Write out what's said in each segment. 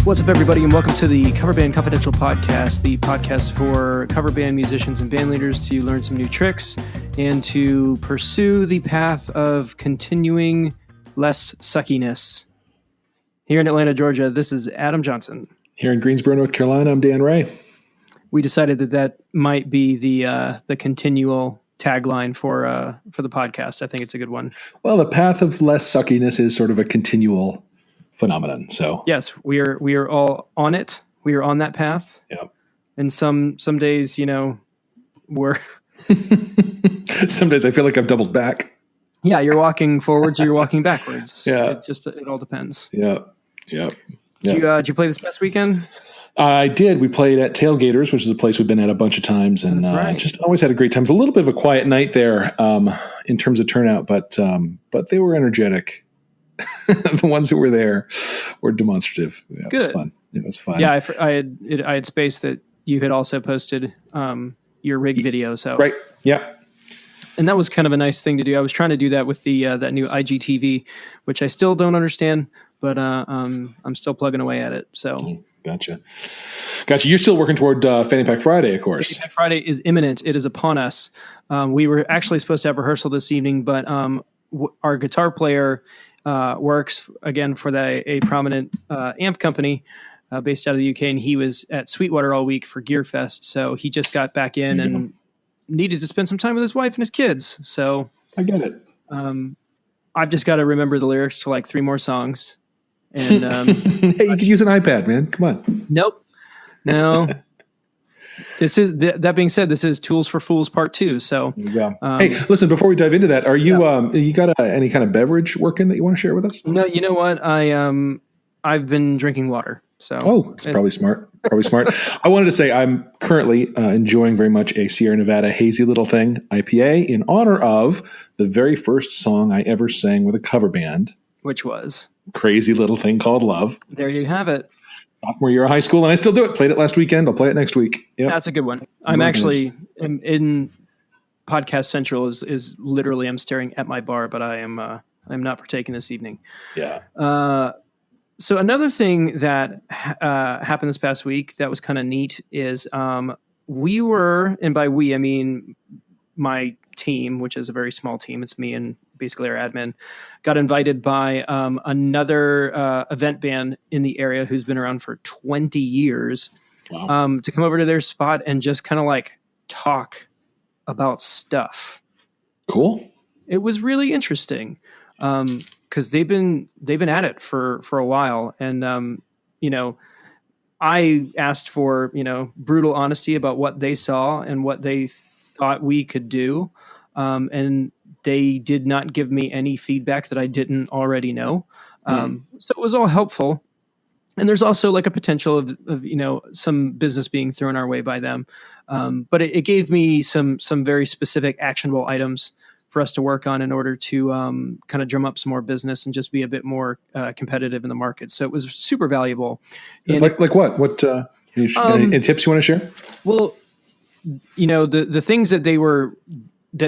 What's up, everybody, and welcome to the Cover Band Confidential podcast, the podcast for cover band musicians and band leaders to learn some new tricks and to pursue the path of continuing less suckiness. Here in Atlanta, Georgia, this is Adam Johnson. Here in Greensboro, North Carolina, I'm Dan Ray. We decided that might be the continual tagline for the podcast. I think it's a good one. Well, the path of less suckiness is sort of a continual phenomenon. So yes, we are all on it. We are on that path. Yeah. And some days, we're some days I feel like I've doubled back. Yeah, you're walking forwards or you're walking backwards. Yeah. It all depends. Yeah. Did you play this past weekend? I did. We played at Tailgaters, which is a place we've been at a bunch of times, and just always had a great time. It was a little bit of a quiet night there in terms of turnout, but they were energetic. The ones who were there were demonstrative. Yeah, Good. It was fun. It was fun. Yeah, I had spaced that you had also posted your rig video. So right. Yeah. And that was kind of a nice thing to do. I was trying to do that with the that new IGTV, which I still don't understand, but I'm still plugging away at it. So Gotcha. You're still working toward Fanny Pack Friday, of course. Fanny Pack Friday is imminent. It is upon us. We were actually supposed to have rehearsal this evening, but our guitar player works again for a prominent amp company based out of the UK, and he was at Sweetwater all week for Gear Fest. So he just got back in and needed to spend some time with his wife and his kids. So I get it. I've just got to remember the lyrics to like 3 more songs. And hey, you could use an iPad, man. Come on. Nope. No. This is that being said, this is Tools for Fools Part 2. So hey, listen, before we dive into that, are you you got any kind of beverage working that you want to share with us? No, you know what? I've been drinking water. So it's probably smart. I wanted to say I'm currently enjoying very much a Sierra Nevada Hazy Little Thing IPA in honor of the very first song I ever sang with a cover band, which was Crazy Little Thing Called Love. There you have it. Sophomore year of high school, and I still do it. Played it last weekend. I'll play it next week. Yep. That's a good one. I'm actually in Podcast Central is literally I'm staring at my bar, but I'm not partaking this evening. Yeah. So another thing that happened this past week that was kind of neat is we were, and by we I mean my team, which is a very small team. It's me and basically our admin, got invited by another event band in the area who's been around for 20 years to come over to their spot and just kind of like talk about stuff. Cool. It was really interesting because they've been at it for a while. And, I asked for, brutal honesty about what they saw and what they thought we could do. And they did not give me any feedback that I didn't already know. So it was all helpful. And there's also like a potential of some business being thrown our way by them. But it gave me some very specific actionable items for us to work on in order to kind of drum up some more business and just be a bit more competitive in the market. So it was super valuable. And like what? What any tips you want to share? Well, the things that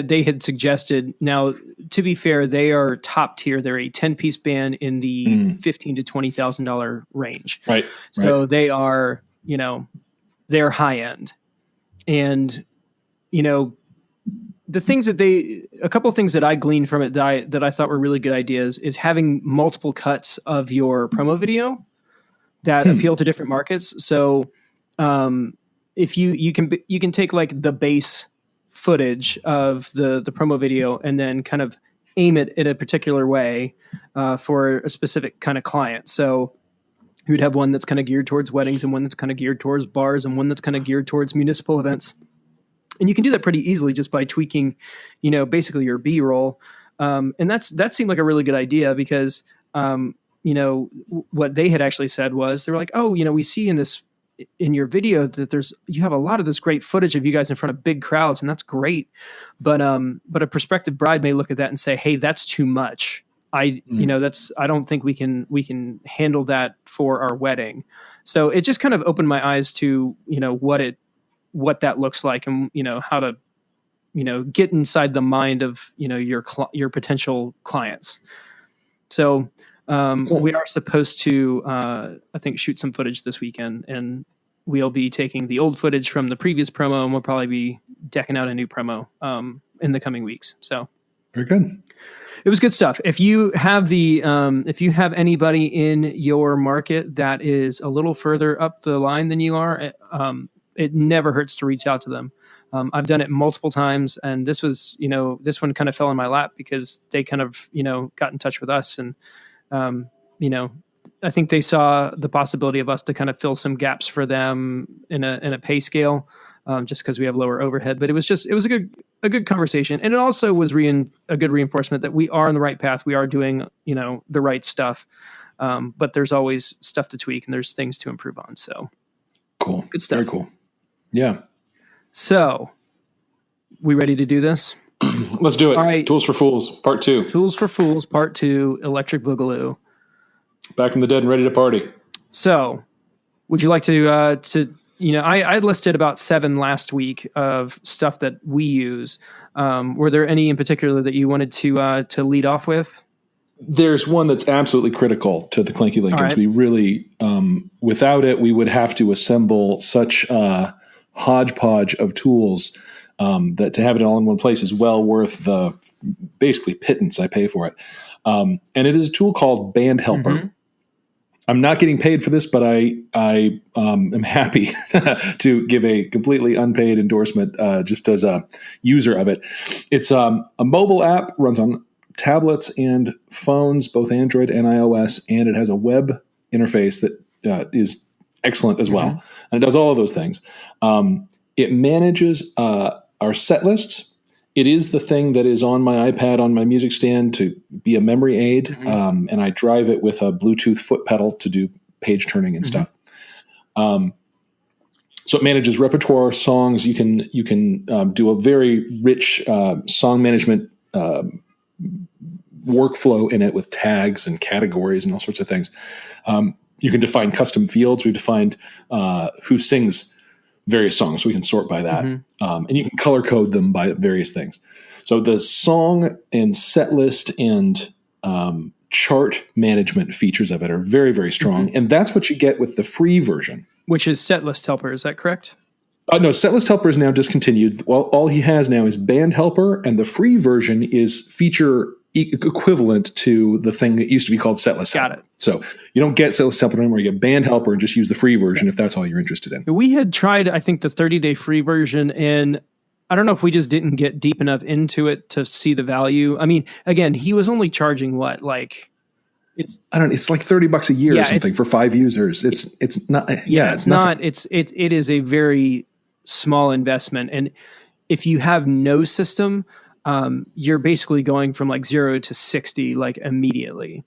they had suggested. Now, to be fair, they are top tier. They're a 10-piece band in the $15,000 to $20,000 range. Right. So they are, they're high end, and the things that a couple of things that I gleaned from it that I thought were really good ideas is having multiple cuts of your promo video that appeal to different markets. So if you can take like the base footage of the promo video and then kind of aim it in a particular way for a specific kind of client. So you'd have one that's kind of geared towards weddings and one that's kind of geared towards bars and one that's kind of geared towards municipal events. And you can do that pretty easily just by tweaking, basically your B-roll. And that seemed like a really good idea because, what they had actually said was they were like, oh, we see in your video that you have a lot of this great footage of you guys in front of big crowds, and that's great. But a prospective bride may look at that and say, hey, that's too much. I don't think we can handle that for our wedding. So it just kind of opened my eyes to, what that looks like and, how to, get inside the mind of, your potential clients. So Cool. We are supposed to, I think, shoot some footage this weekend, and we'll be taking the old footage from the previous promo, and we'll probably be decking out a new promo in the coming weeks. So very good. It was good stuff. If you have if you have anybody in your market that is a little further up the line than you are, it never hurts to reach out to them. I've done it multiple times, and this was, this one kind of fell in my lap because they kind of, got in touch with us, and I think they saw the possibility of us to kind of fill some gaps for them in a pay scale, just because we have lower overhead. But it was a good conversation, and it also was a good reinforcement that we are on the right path. We are doing the right stuff, but there's always stuff to tweak and there's things to improve on. So cool, good stuff. Very cool. Yeah. So, we ready to do this? Let's do it. All right. Tools for Fools, Part 2. Tools for Fools, Part 2, Electric Boogaloo. Back from the dead and ready to party. So, would you like to I listed about 7 last week of stuff that we use. Were there any in particular that you wanted to lead off with? There's one that's absolutely critical to the Clanky Lincolns. Right. We really, without it, we would have to assemble such a hodgepodge of tools that to have it all in one place is well worth the basically pittance I pay for it. And it is a tool called Band Helper. Mm-hmm. I'm not getting paid for this, but I am happy to give a completely unpaid endorsement just as a user of it. It's a mobile app, runs on tablets and phones, both Android and iOS, and it has a web interface that is excellent as well. Mm-hmm. And it does all of those things. It manages our set lists. It is the thing that is on my iPad, on my music stand to be a memory aid. Mm-hmm. And I drive it with a Bluetooth foot pedal to do page turning and stuff. So it manages repertoire songs. You can do a very rich song management workflow in it with tags and categories and all sorts of things. You can define custom fields. We've defined who sings various songs, so we can sort by that. Mm-hmm. And you can color code them by various things. So the song and set list and chart management features of it are very, very strong. Mm-hmm. And that's what you get with the free version. Which is Setlist Helper, is that correct? No, Setlist Helper is now discontinued. Well, all he has now is Band Helper, and the free version is feature equivalent to the thing that used to be called Setlist Helper. Got it. So you don't get Setlist Helper anymore. You get Band Helper and just use the free version if that's all you're interested in. We had tried, I think, the 30-day free version, and I don't know if we just didn't get deep enough into it to see the value. I mean, again, he was only charging what, like it's like $30 a year or something for 5 users. It's not. Yeah, it's not. It is a very small investment, and if you have no system, you're basically going from like 0 to 60 like immediately.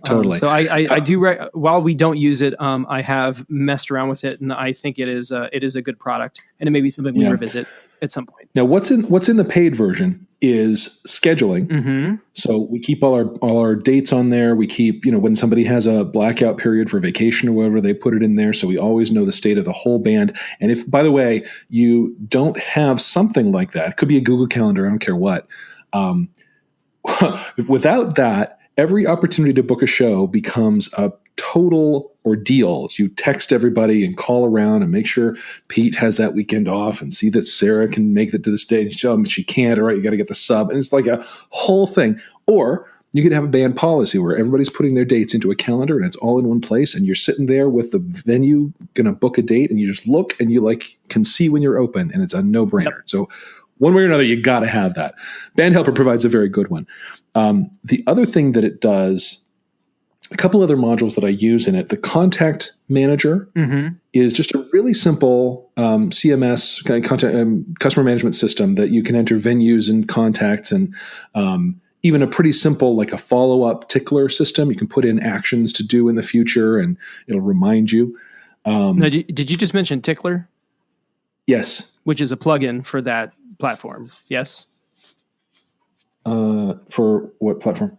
Totally. So I do. While we don't use it, I have messed around with it, and I think it is a good product, and it may be something we revisit at some point. Now, what's in the paid version is scheduling. Mm-hmm. So we keep all our dates on there. We keep when somebody has a blackout period for vacation or whatever, they put it in there, so we always know the state of the whole band. And if, by the way, you don't have something like that, it could be a Google Calendar. I don't care what. Without that, every opportunity to book a show becomes a total ordeal. You text everybody and call around and make sure Pete has that weekend off and see that Sarah can make it to this day. And she can't. All right, you got to get the sub. And it's like a whole thing. Or you could have a band policy where everybody's putting their dates into a calendar and it's all in one place. And you're sitting there with the venue going to book a date and you just look and you can see when you're open and it's a no-brainer. Yep. So one way or another, you got to have that. Band Helper provides a very good one. The other thing that it does, a couple other modules that I use in it, the Contact Manager is just a really simple CMS, customer management system that you can enter venues and contacts, and even a pretty simple, like a follow-up tickler system. You can put in actions to do in the future, and it'll remind you. Now, did you just mention Tickler? Yes. Which is a plugin for that platform, yes? For what platform?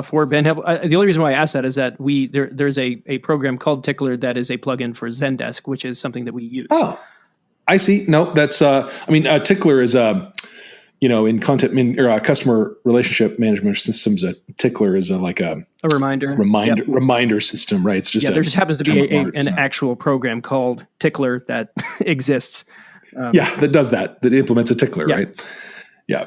For Band Helper. The only reason why I asked that is that there's a program called Tickler that is a plugin for Zendesk, which is something that we use. Oh, I see. No, that's Tickler is in customer relationship management systems, a tickler is like a reminder system, right? It's just there just happens to be an actual program called Tickler that exists. That does that implements a tickler, right? Yeah.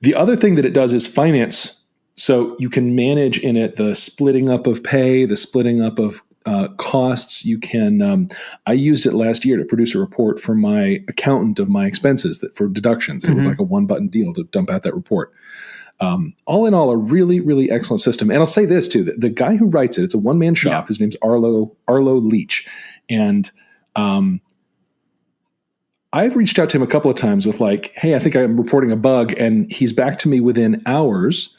The other thing that it does is finance. So you can manage in it the splitting up of pay, the splitting up of costs. You can. I used it last year to produce a report for my accountant of my expenses for deductions. It was like a one-button deal to dump out that report. All in all, a really, really excellent system. And I'll say this too: the guy who writes it, it's a one-man shop. Yeah. His name's Arlo Leach, and I've reached out to him a couple of times with like, "Hey, I think I'm reporting a bug," and he's back to me within hours.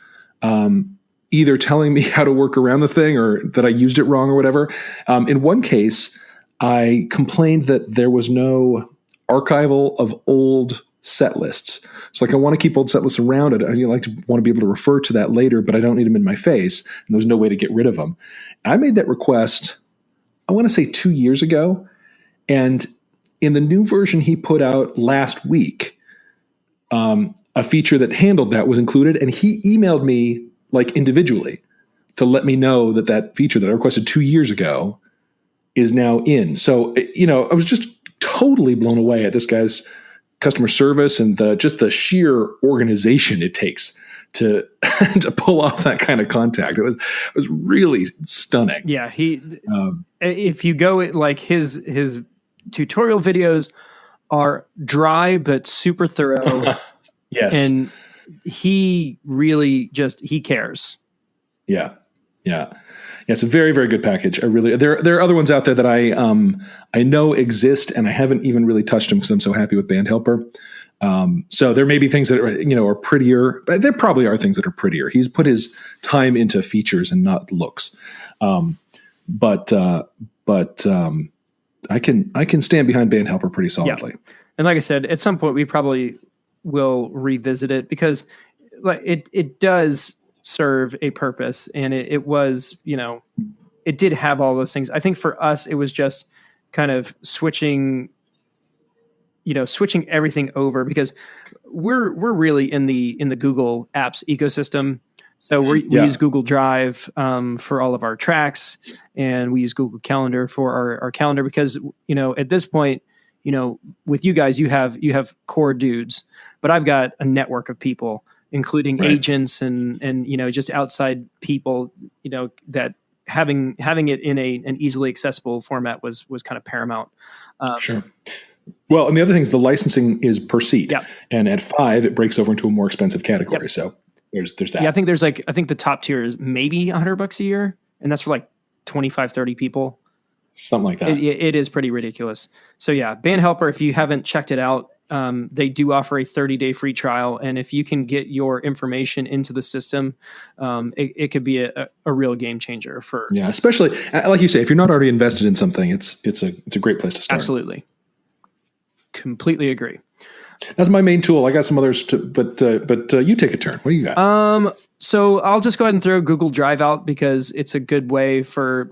Either telling me how to work around the thing or that I used it wrong or whatever. In one case, I complained that there was no archival of old set lists. So like I want to keep old set lists around. I want to be able to refer to that later, but I don't need them in my face. And there's no way to get rid of them. I made that request, I want to say 2 years ago. And in the new version he put out last week, a feature that handled that was included, and he emailed me like individually to let me know that feature that I requested 2 years ago is now in. So, I was just totally blown away at this guy's customer service and just the sheer organization it takes to to pull off that kind of contact. It was really stunning. Yeah, if you go like his tutorial videos are dry but super thorough. Yes. And he really he cares. Yeah. It's a very, very good package. There are other ones out there that I know exist, and I haven't even really touched them because I'm so happy with Band Helper. So there may be things that are prettier, but there probably are things that are prettier. He's put his time into features and not looks. But I can stand behind Band Helper pretty solidly. Yeah. And like I said, at some point we probably will revisit it because like it does serve a purpose, and it was, it did have all those things. I think for us, it was just kind of switching everything over because we're really in the Google Apps ecosystem. So we use Google Drive for all of our tracks, and we use Google Calendar for our calendar because, at this point, with you guys, you have core dudes, but I've got a network of people, including agents and just outside people, that having it in an easily accessible format was kind of paramount. Sure. Well, and the other thing is the licensing is per seat, and at 5 it breaks over into a more expensive category. Yep. So there's that. Yeah, I think the top tier is maybe $100 a year, and that's for like 25, 30 people. Something like that. It is pretty ridiculous. So yeah, Band Helper, if you haven't checked it out, they do offer a 30-day free trial. And if you can get your information into the system, it could be a real game changer for. Yeah. Especially like you say, if you're not already invested in something, it's a great place to start. Absolutely. Completely agree. That's my main tool. I got some others but you take a turn. What do you got? So I'll just go ahead and throw Google Drive out because it's a good way for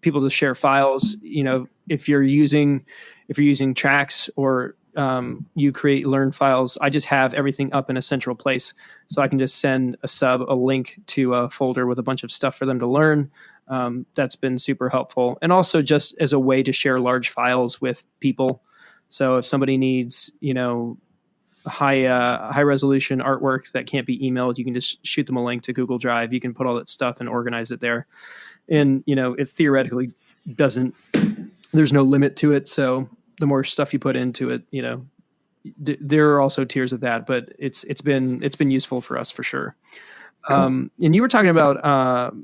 people to share files. If you're using tracks or you create learn files, I just have everything up in a central place, so I can just send a sub a link to a folder with a bunch of stuff for them to learn. That's been super helpful, and also just as a way to share large files with people. So if somebody needs high resolution artwork that can't be emailed, you can just shoot them a link to Google Drive. You can put all that stuff and organize it there. And, it theoretically there's no limit to it. So the more stuff you put into it, there are also tiers of that, but it's been useful for us for sure. Cool. And you were talking about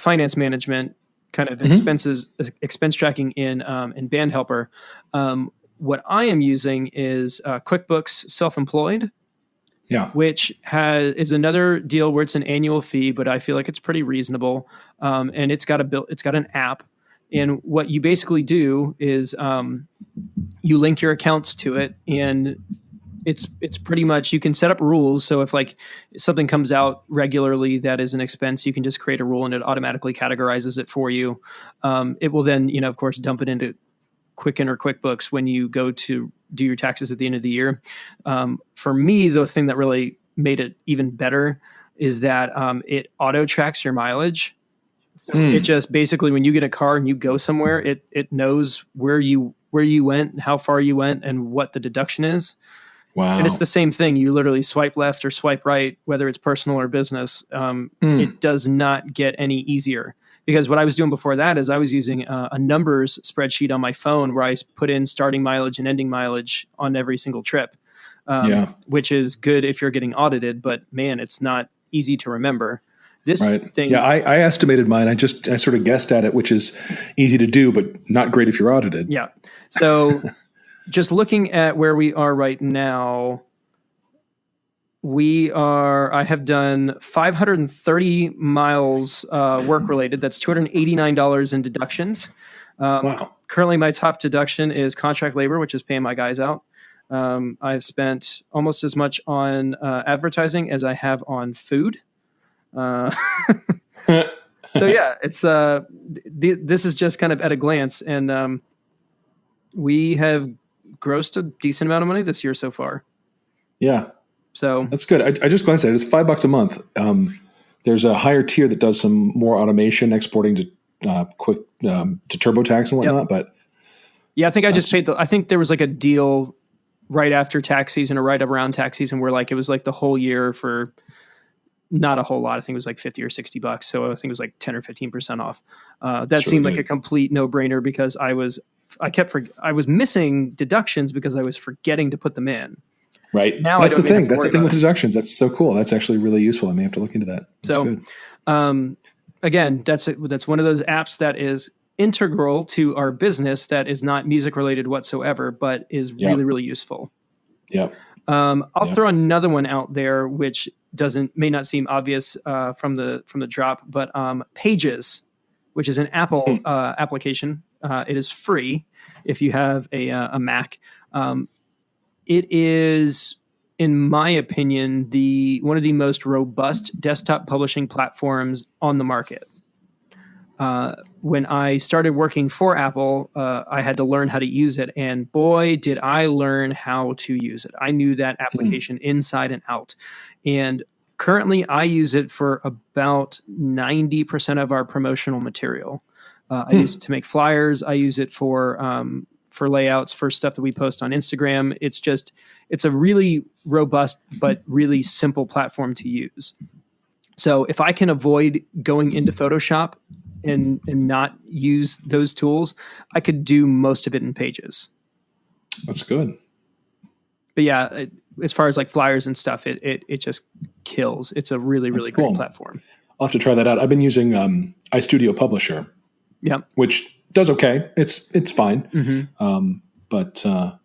finance management, kind of expense tracking in Band Helper. What I am using is QuickBooks Self-Employed. Yeah, which is another deal where it's an annual fee, but I feel like it's pretty reasonable. And it's got an app, and what you basically do is you link your accounts to it, and it's pretty much, you can set up rules. So if like something comes out regularly that is an expense, you can just create a rule and it automatically categorizes it for you. It will then, of course, dump it into Quicken or QuickBooks when you go to do your taxes at the end of the year. For me, the thing that really made it even better is that it auto tracks your mileage. So it just basically, when you get a car and you go somewhere, it knows where you went, how far you went, and what the deduction is. Wow. And it's the same thing. You literally swipe left or swipe right, whether it's personal or business. It does not get any easier, because what I was doing before that is I was using a numbers spreadsheet on my phone where I put in starting mileage and ending mileage on every single trip, which is good if you're getting audited. But man, it's not easy to remember. This thing. Yeah, I estimated mine. I sort of guessed at it, which is easy to do, but not great if you're audited. Yeah. So just looking at where we are right now, I have done 530 miles work related. That's $289 in deductions. Wow. Currently, my top deduction is contract labor, which is paying my guys out. I've spent almost as much on advertising as I have on food. So yeah, it's this is just kind of at a glance, and we have grossed a decent amount of money this year so far. Yeah, so that's good. I just glanced at it. It's $5 a month. There's a higher tier that does some more automation, exporting to to TurboTax and whatnot. But yeah, I think I just paid I think there was like a deal right after tax season or right around tax season where like it was like the whole year for not a whole lot. I think it was like $50 or $60. So I think it was like 10 or 15% off. That seemed like a complete no brainer, because I was missing deductions because I was forgetting to put them in. Right. Now that's the thing. That's the thing with deductions. That's so cool. That's actually really useful. I may have to look into that. That's good. Again, that's one of those apps that is integral to our business, that is not music related whatsoever, but is really, really useful. Yeah. I'll throw another one out there, which may not seem obvious from the drop, but Pages, which is an Apple application. It is free if you have a Mac. It is, in my opinion, one of the most robust desktop publishing platforms on the market. When I started working for Apple, I had to learn how to use it, and boy, did I learn how to use it. I knew that application inside and out. And currently, I use it for about 90% of our promotional material. I use it to make flyers. I use it for layouts, for stuff that we post on Instagram. It's a really robust but really simple platform to use. So if I can avoid going into Photoshop and not use those tools, I could do most of it in Pages. That's good. But yeah, as far as like flyers and stuff, it just kills. It's a really, really great platform. I'll have to try that out. I've been using iStudio Publisher. Yeah. Which does okay. It's fine. But I'll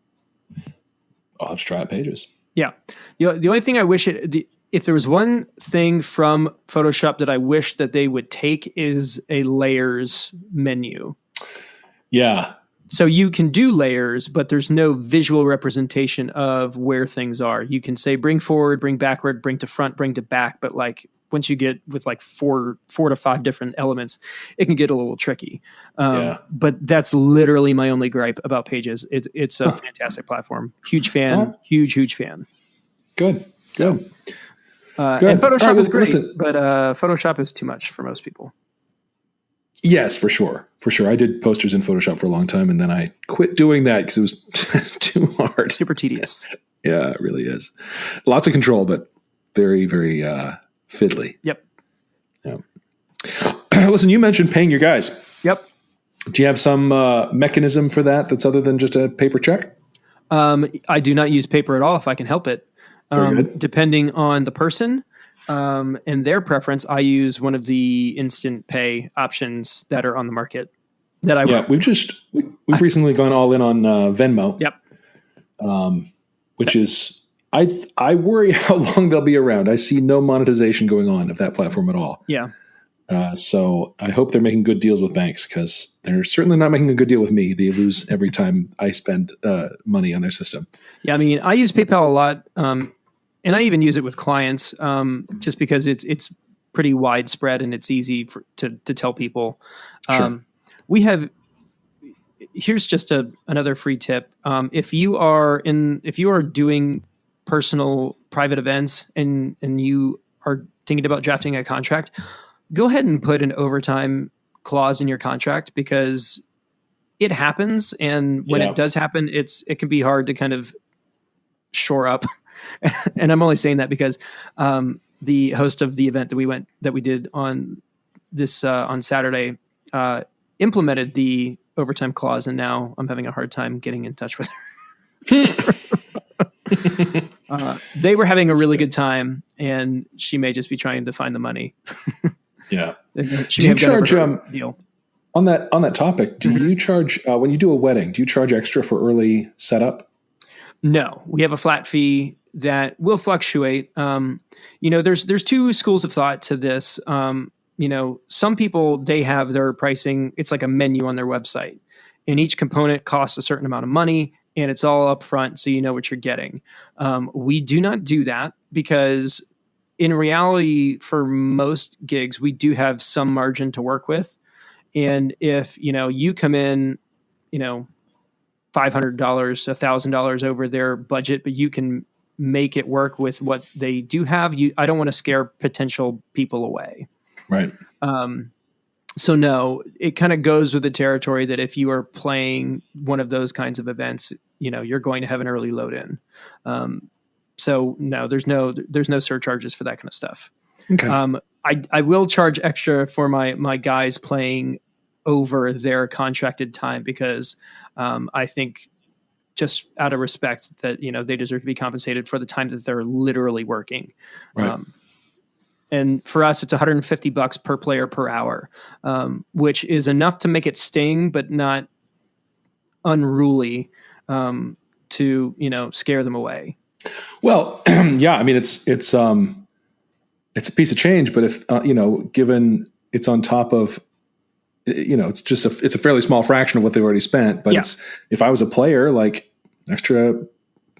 have to try out Pages. Yeah. The only thing I wish if there was one thing from Photoshop that I wish that they would take, is a layers menu. Yeah. So you can do layers, but there's no visual representation of where things are. You can say bring forward, bring backward, bring to front, bring to back, but like once you get with like four to five different elements, it can get a little tricky. But that's literally my only gripe about Pages. It's a fantastic platform. Huge fan. Huge fan. Good. And Photoshop is great, but Photoshop is too much for most people. Yes, for sure. I did posters in Photoshop for a long time, and then I quit doing that because it was too hard. Super tedious. Yeah, it really is. Lots of control, but very, very fiddly. Yep. Listen, you mentioned paying your guys. Yep. Do you have some mechanism for that that's other than just a paper check? I do not use paper at all if I can help it. Depending on the person and their preference, I use one of the instant pay options that are on the market. We've recently gone all in on Venmo. Yep. Which is I worry how long they'll be around. I see no monetization going on of that platform at all. Yeah. So I hope they're making good deals with banks, because they're certainly not making a good deal with me. They lose every time I spend money on their system. Yeah, I mean, I use PayPal a lot, and I even use it with clients, just because it's pretty widespread and it's easy to tell people. Sure. We have here's just another free tip. If you are doing personal private events and you are thinking about drafting a contract, go ahead and put an overtime clause in your contract, because it happens. And when it does happen, it can be hard to kind of shore up. And I'm only saying that because the host of the event that we did on this on Saturday implemented the overtime clause, and now I'm having a hard time getting in touch with her. They were having a really good time, and she may just be trying to find the money. Yeah. She do you charge deal on that topic? Do you charge when you do a wedding? Do you charge extra for early setup? No, we have a flat fee that will fluctuate. There's two schools of thought to this. Some people, they have their pricing. It's like a menu on their website, and each component costs a certain amount of money, and it's all up front, so you know what you're getting. We do not do that, because in reality, for most gigs, we do have some margin to work with. And if, you come in, $500, $1,000 over their budget, but you can make it work with what they do have, I don't want to scare potential people away. Right. So no, it kind of goes with the territory that if you are playing one of those kinds of events, you're going to have an early load in. So no, there's no surcharges for that kind of stuff. Okay. I will charge extra for my guys playing over their contracted time, because I think, just out of respect, that they deserve to be compensated for the time that they're literally working. Right. And for us, it's $150 per player per hour, which is enough to make it sting, but not unruly to scare them away. Well, yeah. I mean, it's a piece of change, but if given it's on top of, it's a fairly small fraction of what they've already spent. But if I was a player, like extra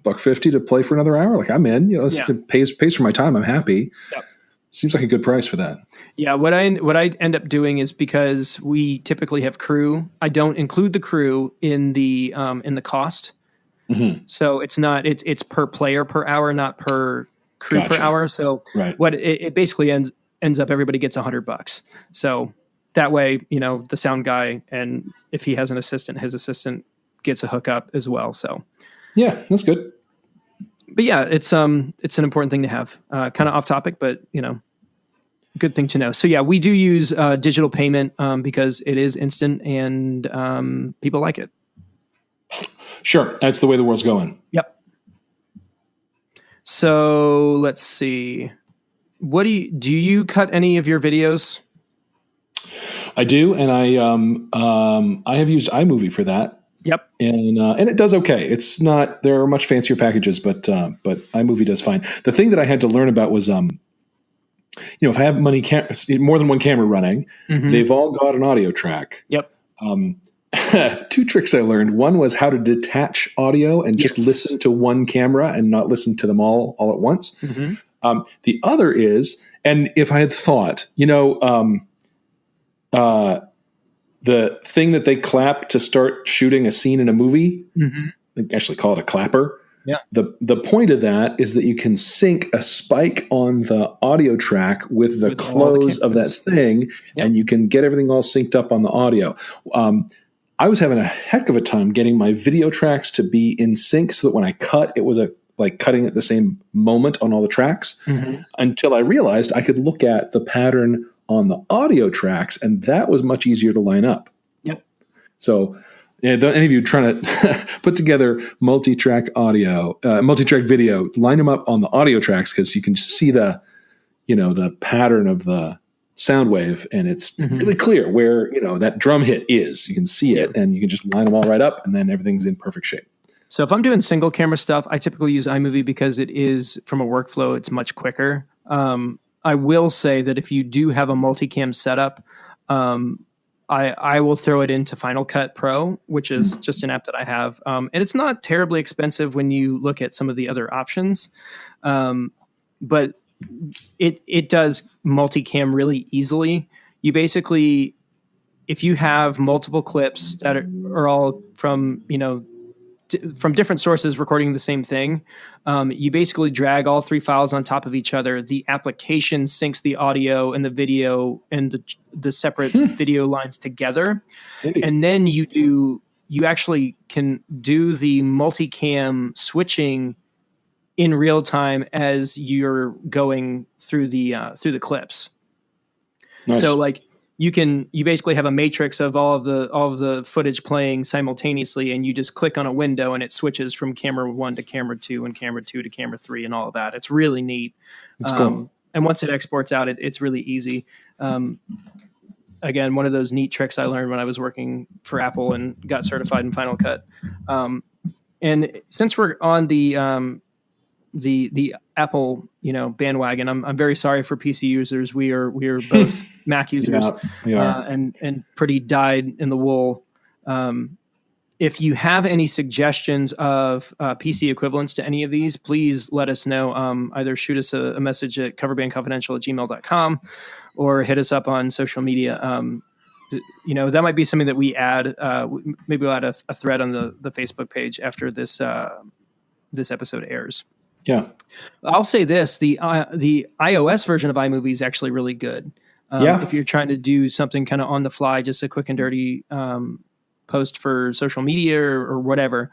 $150 to play for another hour, like I'm in. It pays for my time. I'm happy. Yep. Seems like a good price for that. Yeah, what I end up doing is, because we typically have crew, I don't include the crew in the cost. Mm-hmm. So it's per player per hour, not per crew per hour. So what it basically ends up, everybody gets $100. So that way, the sound guy, and if he has an assistant, his assistant gets a hookup as well. So yeah, that's good. But yeah, it's an important thing to have. Kind of off topic, but good thing to know. So yeah, we do use digital payment because it is instant, and people like it. Sure, that's the way the world's going. Yep. So let's see. What do you cut any of your videos? I do, and I have used iMovie for that. Yep. And it does okay. It's not, there are much fancier packages, but iMovie does fine. The thing that I had to learn about was, if I have more than one camera running, mm-hmm. they've all got an audio track. Yep. Two tricks I learned. One was how to detach audio and just listen to one camera and not listen to them all at once. Mm-hmm. The other is, and if I had thought, the thing that they clap to start shooting a scene in a movie, mm-hmm. they actually call it a clapper. Yeah. The point of that is that you can sync a spike on the audio track with the close of that thing, and you can get everything all synced up on the audio. I was having a heck of a time getting my video tracks to be in sync so that when I cut, it was like cutting at the same moment on all the tracks, mm-hmm. until I realized I could look at the pattern on the audio tracks, and that was much easier to line up. Yep. So, any of you trying to put together multi-track video, line them up on the audio tracks, because you can see the pattern of the sound wave, and it's mm-hmm. really clear where that drum hit is. You can see it, and you can just line them all right up, and then everything's in perfect shape. So if I'm doing single camera stuff, I typically use iMovie because it is, from a workflow, it's much quicker. I will say that if you do have a multicam setup, I will throw it into Final Cut Pro, which is just an app that I have. And it's not terribly expensive when you look at some of the other options. But it does multicam really easily. You basically if you have multiple clips that are all from, from different sources recording the same thing, you basically drag all 3 files on top of each other. The application syncs the audio and the video and the separate video lines together. And then you actually can do the multicam switching in real time as you're going through the clips. Nice. So like you basically have a matrix of all of the footage playing simultaneously, and you just click on a window and it switches from camera 1 to camera 2 and camera 2 to camera 3 and all of that. It's really neat. It's cool. And once it exports out, it's really easy. Again, one of those neat tricks I learned when I was working for Apple and got certified in Final Cut. And since we're on the Apple, bandwagon, I'm very sorry for PC users. We are both Mac users, and pretty dyed in the wool. If you have any suggestions of PC equivalents to any of these, please let us know. Either shoot us a message at coverbandconfidential@gmail.com or hit us up on social media. That might be something that we add. Maybe we'll add a thread on the Facebook page after this episode airs. Yeah. I'll say this, the iOS version of iMovie is actually really good. If you're trying to do something kind of on the fly, just a quick and dirty post for social media or whatever.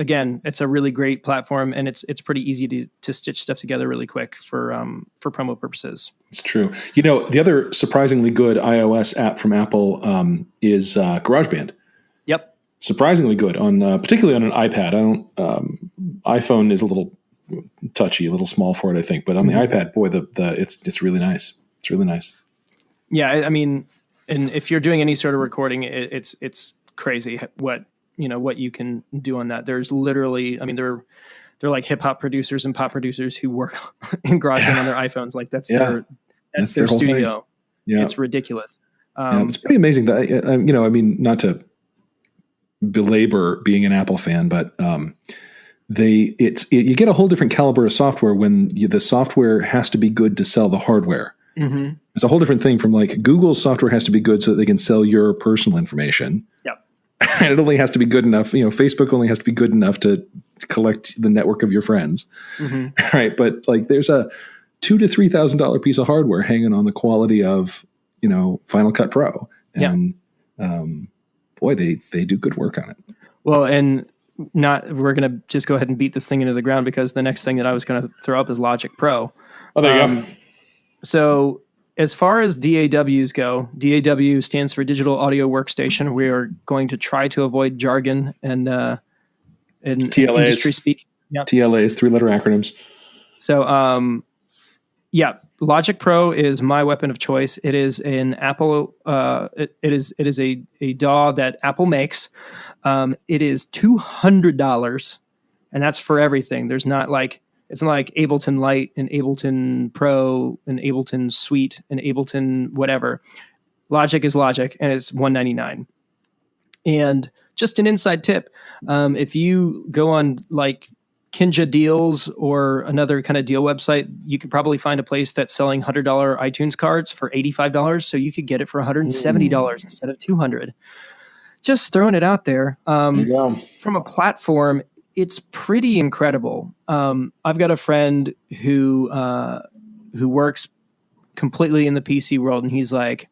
Again, it's a really great platform, and it's pretty easy to stitch stuff together really quick for promo purposes. It's true. The other surprisingly good iOS app from Apple is GarageBand. Yep. Surprisingly good particularly on an iPad. iPhone is a little touchy, a little small for it, I think, but on the iPad, boy, it's really nice. It's really nice. Yeah, I mean, and if you're doing any sort of recording, it's crazy what you can do on that. There's literally, I mean, they're like hip hop producers and pop producers who work in GarageBand on their iPhones. Like that's their studio. Yeah, it's ridiculous. It's pretty amazing that not to belabor being an Apple fan, but you get a whole different caliber of software when the software has to be good to sell the hardware. Mm-hmm. It's a whole different thing from like Google's software has to be good so that they can sell your personal information. Yep. And it only has to be good enough. Facebook only has to be good enough to collect the network of your friends. Mm-hmm. Right. But like there's a $2,000 to $3,000 piece of hardware hanging on the quality of, Final Cut Pro. And boy, they do good work on it. Well, and we're going to just go ahead and beat this thing into the ground because the next thing that I was going to throw up is Logic Pro. Oh, there you go. So as far as DAWs go, DAW stands for Digital Audio Workstation. We are going to try to avoid jargon and TLAs. Industry speak. Yep. TLAs, 3-letter acronyms. So, Logic Pro is my weapon of choice. It is an Apple. It is a DAW that Apple makes. It is $200, and that's for everything. It's not like Ableton Lite and Ableton Pro and Ableton Suite and Ableton whatever. Logic is Logic, and it's $199. And just an inside tip: if you go on like Kinja Deals or another kind of deal website, you could probably find a place that's selling $100 iTunes cards for $85. So you could get it for $170 instead of $200. Just throwing it out there. From a platform, it's pretty incredible. I've got a friend who works completely in the PC world, and he's like,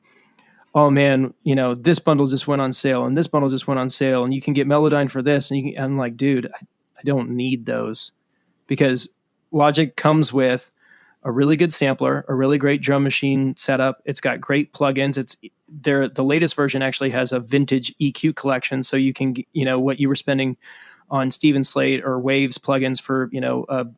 oh man, this bundle just went on sale and this bundle just went on sale and you can get Melodyne for this. And I'm like, dude, I don't need those, because Logic comes with a really good sampler, a really great drum machine setup. It's got great plugins. The latest version actually has a vintage EQ collection. So you can, what you were spending on Steven Slate or Waves plugins for, an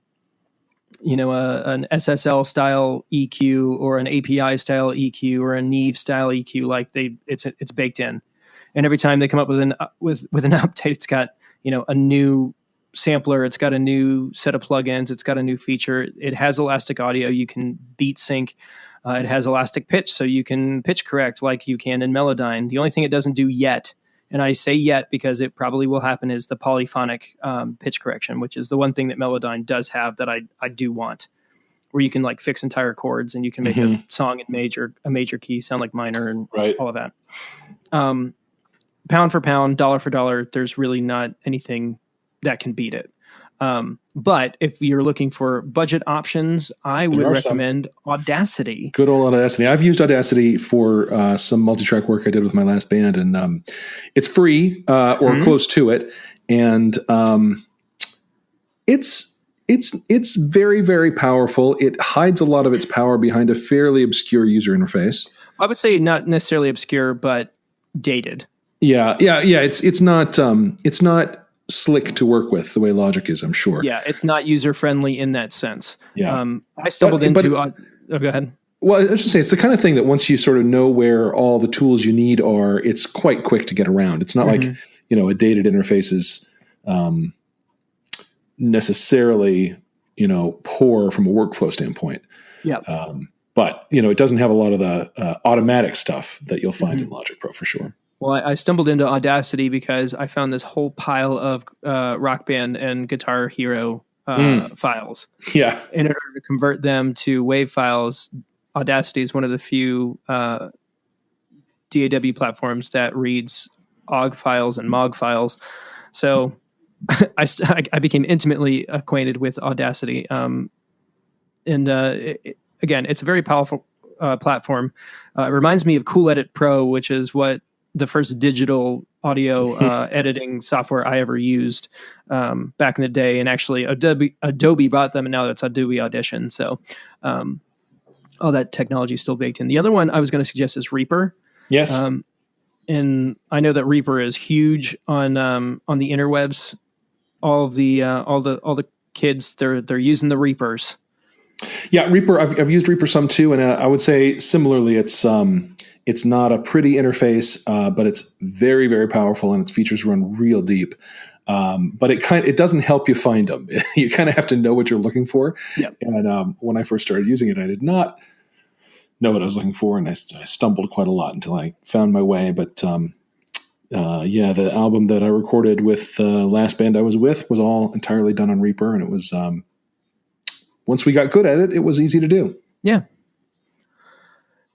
SSL style EQ or an API style EQ or a Neve style EQ, like it's baked in. And every time they come up with an update, it's got, a new sampler, it's got a new set of plugins, it's got a new feature. It has elastic audio, you can beat sync. It has elastic pitch, so you can pitch correct like you can in Melodyne. The only thing it doesn't do yet, and I say yet because it probably will happen, is the polyphonic pitch correction, which is the one thing that Melodyne does have that I do want. where you can like fix entire chords and you can make a song in a major key sound like minor and all of that. Pound for pound, dollar for dollar, there's really not anything that can beat it. But if you're looking for budget options, I would recommend Audacity. Good old Audacity. I've used Audacity for some multi-track work I did with my last band, and it's free or close to it, and it's very, very powerful. It hides a lot of its power behind a fairly obscure user interface. I would say not necessarily obscure, but dated. Yeah. It's not slick to work with the way Logic is, I'm sure. Yeah, it's not user friendly in that sense. Yeah. I stumbled into. Go ahead. Well, I should say it's the kind of thing that once you sort of know where all the tools you need are, it's quite quick to get around. It's not like a dated interface is necessarily poor from a workflow standpoint. Yeah. But it doesn't have a lot of the automatic stuff that you'll find in Logic Pro for sure. Well, I stumbled into Audacity because I found this whole pile of Rock Band and Guitar Hero files. Yeah. In order to convert them to WAV files, Audacity is one of the few DAW platforms that reads OGG files and MOG files. So I became intimately acquainted with Audacity. Again, it's a very powerful platform. It reminds me of Cool Edit Pro, which is what the first digital audio editing software I ever used back in the day. And actually Adobe bought them, and now that's Adobe Audition. So all that technology is still baked in. The other one I was going to suggest is Reaper. Yes. And I know that Reaper is huge on the interwebs. All the kids, they're using the Reapers. Yeah, Reaper. I've used Reaper some too, and I would say similarly, it's not a pretty interface, but it's very, very powerful, and its features run real deep. But it doesn't help you find them. You kind of have to know what you're looking for. Yep. And when I first started using it, I did not know what I was looking for, and I stumbled quite a lot until I found my way. But the album that I recorded with the last band I was with was all entirely done on Reaper, and it was once we got good at it, it was easy to do. Yeah.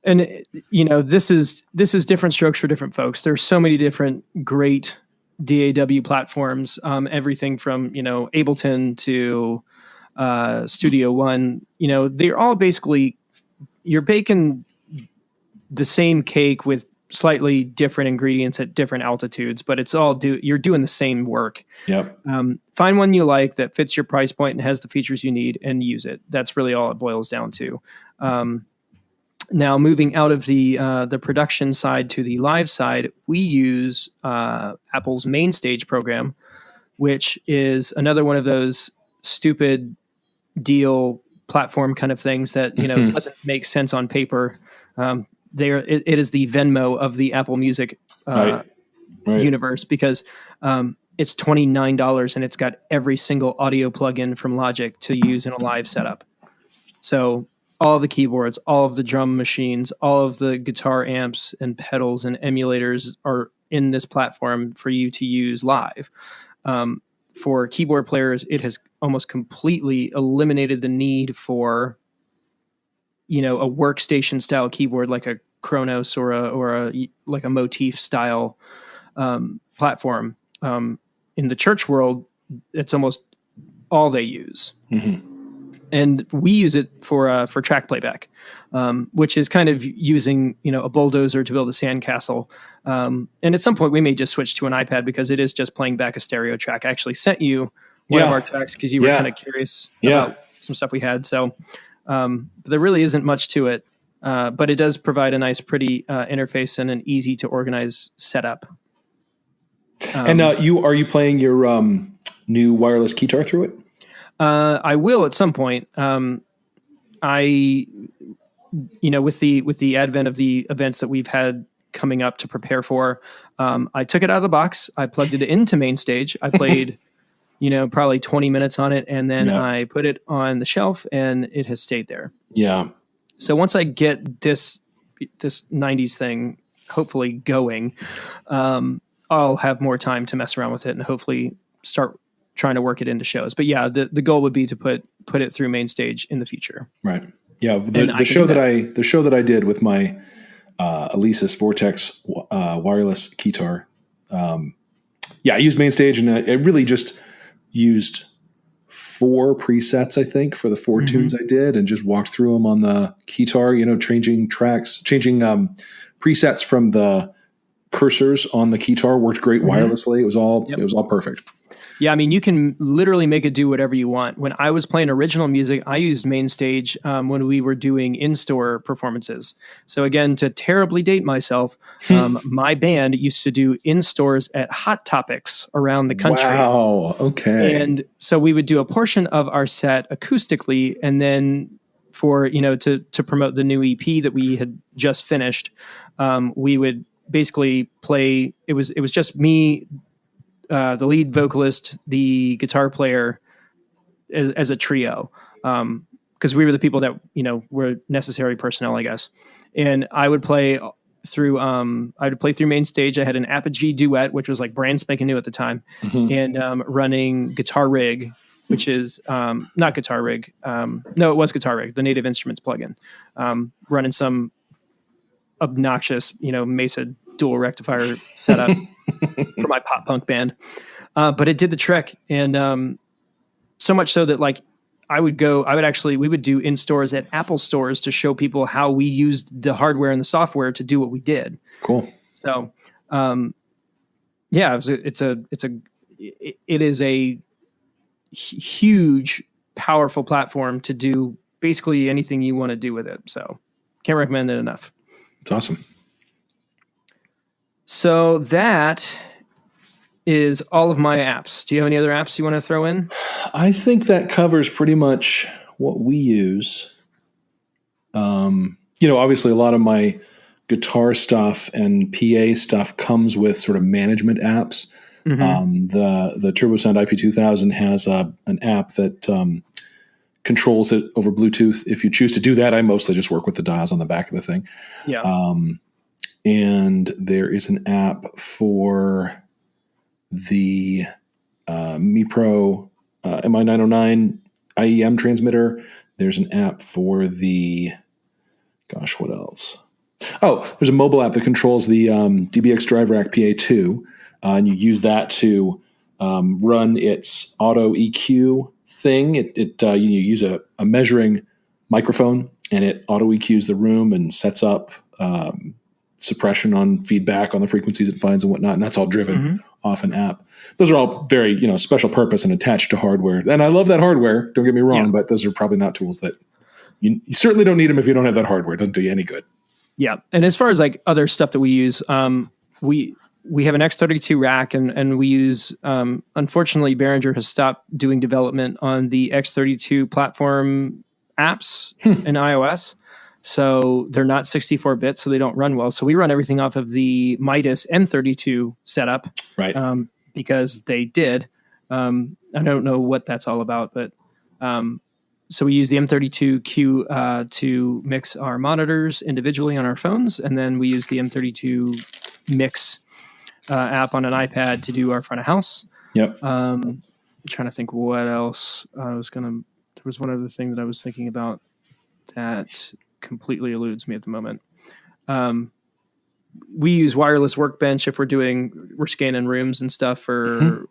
And this is different strokes for different folks. There's so many different great DAW platforms, everything from Ableton to Studio One. They're all basically, you're baking the same cake with slightly different ingredients at different altitudes, but it's all you're doing the same work. Yep. Find one you like that fits your price point and has the features you need, and use it. That's really all it boils down to. Now, moving out of the production side to the live side, we use Apple's MainStage program, which is another one of those stupid deal platform kind of things that doesn't make sense on paper. It is the Venmo of the Apple Music universe, because it's $29 and it's got every single audio plugin from Logic to use in a live setup. So all of the keyboards, all of the drum machines, all of the guitar amps and pedals and emulators are in this platform for you to use live. For keyboard players, it has almost completely eliminated the need for a workstation style keyboard like a Kronos or a Motif style platform. In the church world, it's almost all they use. Mm-hmm. And we use it for track playback, which is kind of using a bulldozer to build a sandcastle. And at some point, we may just switch to an iPad, because it is just playing back a stereo track. I actually sent you one of our tracks because you were kind of curious about some stuff we had. So there really isn't much to it, but it does provide a nice, pretty interface and an easy to organize setup. And are you playing your new wireless guitar through it? I will at some point. With the advent of the events that we've had coming up to prepare for, I took it out of the box. I plugged it into MainStage. I played, probably 20 minutes on it, and then I put it on the shelf, and it has stayed there. Yeah. So once I get this 90s thing hopefully going, I'll have more time to mess around with it and hopefully start trying to work it into shows. But yeah, the goal would be to put it through Mainstage in the future. Right. Yeah. The show that I did with my Alesis Vortex wireless keytar. I used Mainstage, and I really just used 4 presets, I think, for the 4 tunes I did, and just walked through them on the keytar, changing presets from the cursors on the keytar worked great wirelessly. It was all perfect. Yeah, I mean, you can literally make it do whatever you want. When I was playing original music, I used Mainstage when we were doing in-store performances. So again, to terribly date myself, my band used to do in-stores at Hot Topics around the country. Wow, okay. And so we would do a portion of our set acoustically, and then for, to promote the new EP that we had just finished, we would basically play, it was just me, the lead vocalist, the guitar player, as a trio, because we were the people that were necessary personnel, I guess. And I would play through Mainstage. I had an Apogee Duet, which was like brand spanking new at the time, and running Guitar Rig, which is not Guitar Rig. No, it was Guitar Rig, the Native Instruments plugin, running some obnoxious Mesa dual rectifier setup for my pop punk band, but it did the trick. And so much so that we would do in stores at Apple stores to show people how we used the hardware and the software to do what we did. Cool. So it is a huge, powerful platform to do basically anything you want to do with it. So can't recommend it enough. It's awesome. So that is all of my apps. Do you have any other apps you want to throw in? I think that covers pretty much what we use. Obviously a lot of my guitar stuff and PA stuff comes with sort of management apps. The TurboSound IP2000 has an app that controls it over Bluetooth. If you choose to do that, I mostly just work with the dials on the back of the thing. Yeah. And there is an app for the MiPro MI909 IEM transmitter. There's an app for the, what else? Oh, there's a mobile app that controls the DBX Drive Rack PA2, and you use that to run its auto EQ thing. You use a measuring microphone, and it auto EQs the room and sets up suppression on feedback on the frequencies it finds and whatnot, and that's all driven off an app. Those are all very special purpose and attached to hardware, and I love that hardware, don't get me wrong, but those are probably not tools that you certainly don't need them if you don't have that hardware. It doesn't do you any good. Yeah, and as far as like other stuff that we use, we have an X32 rack, and we use unfortunately Behringer has stopped doing development on the X32 platform apps in iOS. So they're not 64-bit, so they don't run well. So we run everything off of the Midas M32 setup, right? Because they did. I don't know what that's all about, but so we use the M32Q to mix our monitors individually on our phones, and then we use the M32 Mix app on an iPad to do our front of house. Yep. I'm trying to think what else there was one other thing that I was thinking about that completely eludes me at the moment. We use Wireless Workbench if we're scanning rooms and stuff for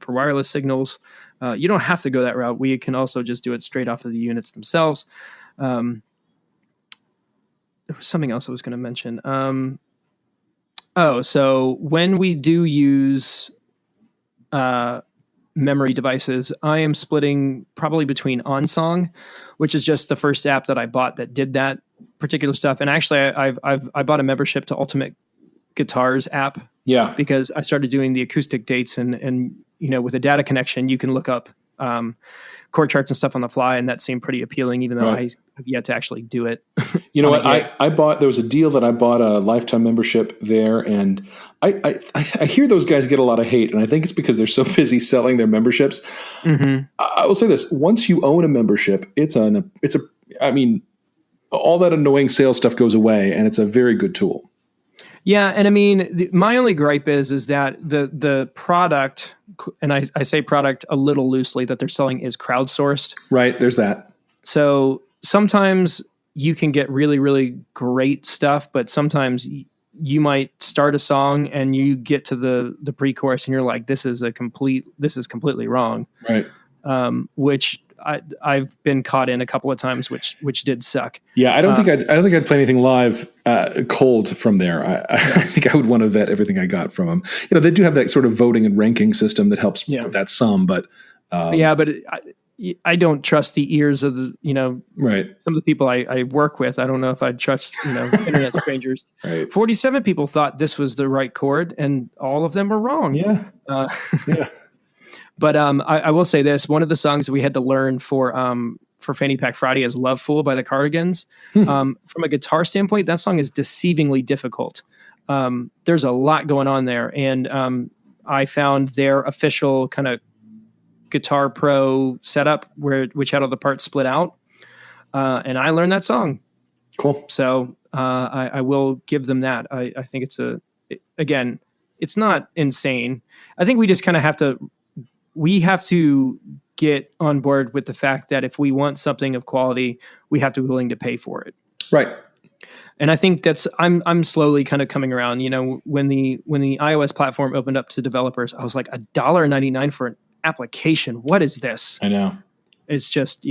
wireless signals. You don't have to go that route. We can also just do it straight off of the units themselves. There was something else I was going to mention. So when we do use memory devices, I am splitting probably between OnSong, which is just the first app that I bought that did that particular stuff. And actually, I bought a membership to Ultimate Guitars app. Yeah, because I started doing the acoustic dates, and with a data connection, you can look up chord charts and stuff on the fly, and that seemed pretty appealing, even though I have yet to actually do it. You know what? There was a deal that I bought a lifetime membership there, and I hear those guys get a lot of hate, and I think it's because they're so busy selling their memberships. I will say this: once you own a membership, all that annoying sales stuff goes away, and it's a very good tool. Yeah, and I mean, my only gripe is that the product, and I say product a little loosely, that they're selling is crowdsourced. Right, there's that. So sometimes you can get really, really great stuff, but sometimes you might start a song and you get to the pre-chorus and you're like, this is completely wrong. Right. Which I've been caught in a couple of times, which did suck. Yeah, I don't think I'd play anything live cold from there. I think I would want to vet everything I got from them. They do have that sort of voting and ranking system that helps with that some, but I don't trust the ears of right. Some of the people I work with. I don't know if I'd trust internet strangers. Right. 47 people thought this was the right chord, and all of them were wrong. Yeah. Yeah. But I will say this: one of the songs that we had to learn for Fanny Pack Friday is "Love Fool" by the Cardigans. From a guitar standpoint, that song is deceivingly difficult. There's a lot going on there, and I found their official kind of Guitar Pro setup which had all the parts split out, and I learned that song. Cool. So I will give them that. I think it's not insane. I think we just kind of have to get on board with the fact that if we want something of quality, we have to be willing to pay for it. Right. And I think I'm slowly kind of coming around. When the iOS platform opened up to developers, I was like, $1.99 for an application. What is this? I know. It's just,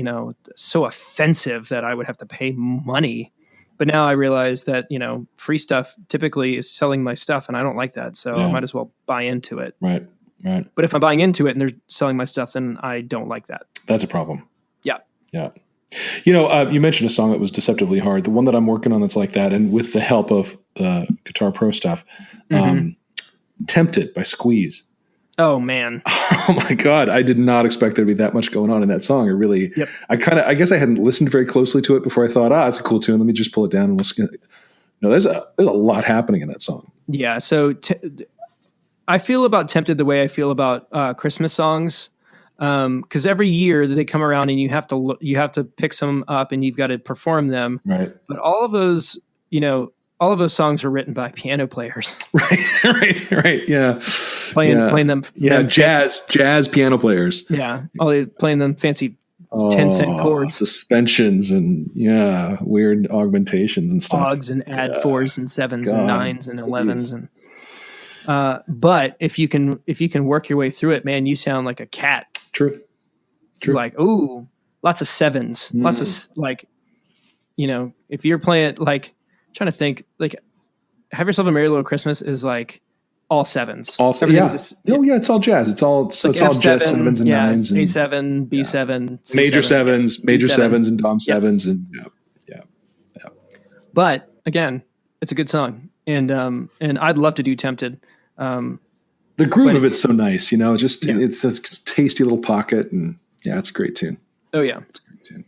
so offensive that I would have to pay money. But now I realize that, free stuff typically is selling my stuff, and I don't like that. So I might as well buy into it. Right. Right. But if I'm buying into it and they're selling my stuff, then I don't like that. That's a problem. Yeah. Yeah. You mentioned a song that was deceptively hard. The one that I'm working on that's like that, and with the help of Guitar Pro stuff, Tempted by Squeeze. Oh, man. Oh, my God. I did not expect there to be that much going on in that song. I guess I hadn't listened very closely to it before I thought, it's a cool tune. Let me just pull it down and there's a lot happening in that song. Yeah. So I feel about Tempted the way I feel about Christmas songs, because every year they come around and you have to pick some up and you've got to perform them. Right. But all of those songs are written by piano players. Right. Yeah. Playing them. Yeah. Jazz piano players. Yeah. Playing them fancy 10-cent chords, suspensions, and weird augmentations and stuff. Ogs and add 4s and 7s and 9s and 11s and. But if you can work your way through it, man, you sound like a cat. True. Like, ooh, lots of 7s, lots of if you're playing it, like, trying to think, like, Have Yourself a Merry Little Christmas is like all 7s. Also, it's all jazz. It's all F7, jazz 7s and 9s and A7, B7, C7, major 7s and Dom 7s and yeah. But again, it's a good song, and I'd love to do Tempted. The groove of it's so nice, it's a tasty little pocket, and it's a great tune. Oh yeah, it's a great tune.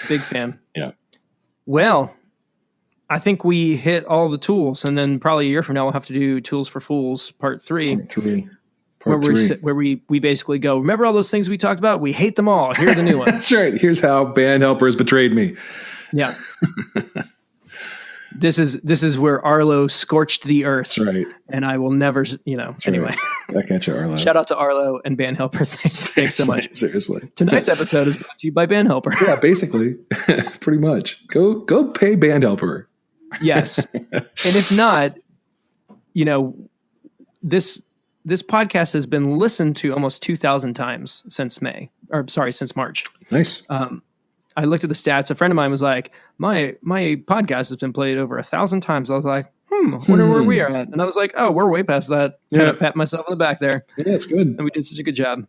Big fan. Yeah. Well, I think we hit all the tools, and then probably a year from now we'll have to do Tools for Fools Part 3. Where we basically go, remember all those things we talked about? We hate them all. Here are the new ones. That's right. Here's how Band Helper has betrayed me. Yeah. This is where Arlo scorched the earth. That's right. And I will never, anyway. Right. Back at you, Arlo. Shout out to Arlo and Band Helper. Thanks so much. Seriously. Tonight's episode is brought to you by Band Helper. Yeah, basically. Pretty much. Go pay Band Helper. Yes. And if not, this podcast has been listened to almost 2,000 times since March. Nice. I looked at the stats. A friend of mine was like, my podcast has been played over 1,000 times. I was like, wonder where we are at. And I was like, oh, we're way past that. Kind of pat myself on the back there. Yeah, it's good. And we did such a good job.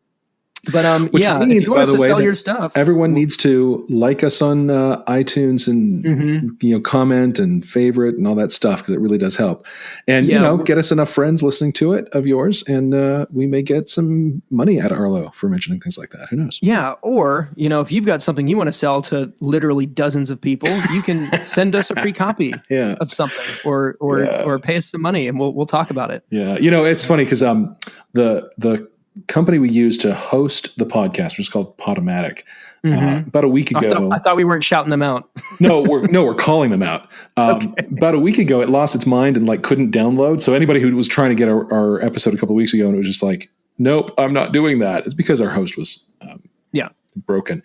But which means, if you want us to sell your stuff, everyone needs to like us on iTunes and comment and favorite and all that stuff, because it really does help. And get us enough friends listening to it of yours, and we may get some money out of Arlo for mentioning things like that. Who knows? Yeah, or if you've got something you want to sell to literally dozens of people, you can send us a free copy of something, or pay us some money, and we'll talk about it. Yeah, it's funny because the company we use to host the podcast, which is called Podomatic. About a week ago, I thought we weren't shouting them out. we're calling them out. Okay. About a week ago, it lost its mind and like couldn't download. So anybody who was trying to get our episode a couple of weeks ago and it was just like, nope, I'm not doing that. It's because our host was broken,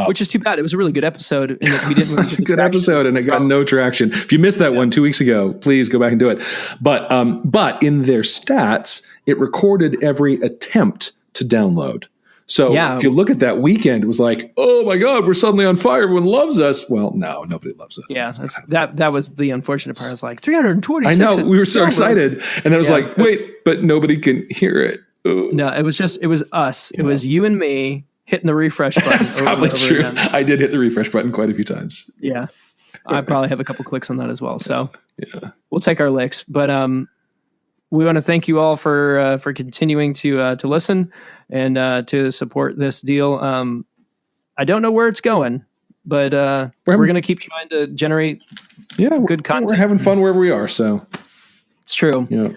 which is too bad. It was a really good episode, and we didn't really get good episode, and it got no traction. If you missed that one 2 weeks ago, please go back and do it. But in their stats, it recorded every attempt to download. So if you look at that weekend, it was like, oh my God, we're suddenly on fire. Everyone loves us. Well, no, nobody loves us. Yeah, that was the unfortunate part. I was like, 326. I know, we were so excited. And then I was like, wait, but nobody can hear it. Ugh. No, it was us. Yeah. It was you and me hitting the refresh button. That's probably true. Again. I did hit the refresh button quite a few times. Yeah. I probably have a couple clicks on that as well. So we'll take our licks. But we want to thank you all for continuing to listen and to support this deal. I don't know where it's going, but we're going to keep trying to generate good content. We're having fun wherever we are, so it's true. Yeah.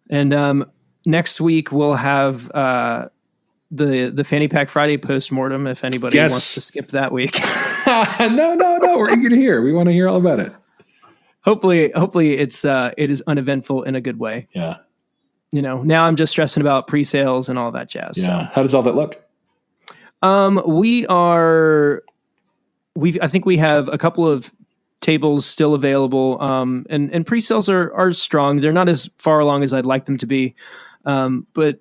And next week we'll have the Fanny Pack Friday postmortem. If anybody wants to skip that week, no, we're eager to hear. We want to hear all about it. Hopefully it is uneventful in a good way. Yeah. Now I'm just stressing about pre-sales and all that jazz. Yeah. So. How does all that look? I think we have a couple of tables still available. And pre-sales are strong. They're not as far along as I'd like them to be. But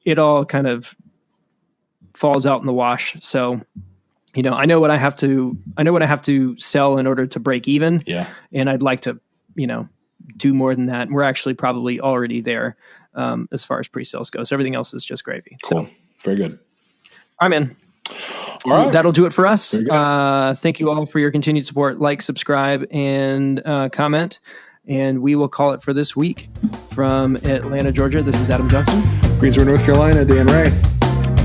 it all kind of falls out in the wash. So, I know what I have to sell in order to break even. Yeah. And I'd like to, do more than that. We're actually probably already there as far as pre-sales go. So everything else is just gravy. Cool. So. Very good. All right, man. All right. That'll do it for us. Thank you all for your continued support. Like, subscribe, and comment. And we will call it for this week. From Atlanta, Georgia, this is Adam Johnson. Greensboro, North Carolina, Dan Ray.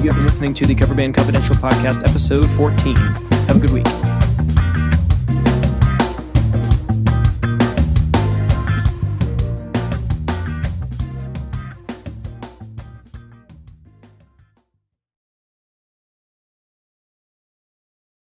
You have been listening to the Cover Band Confidential Podcast, episode 14. Have a good week.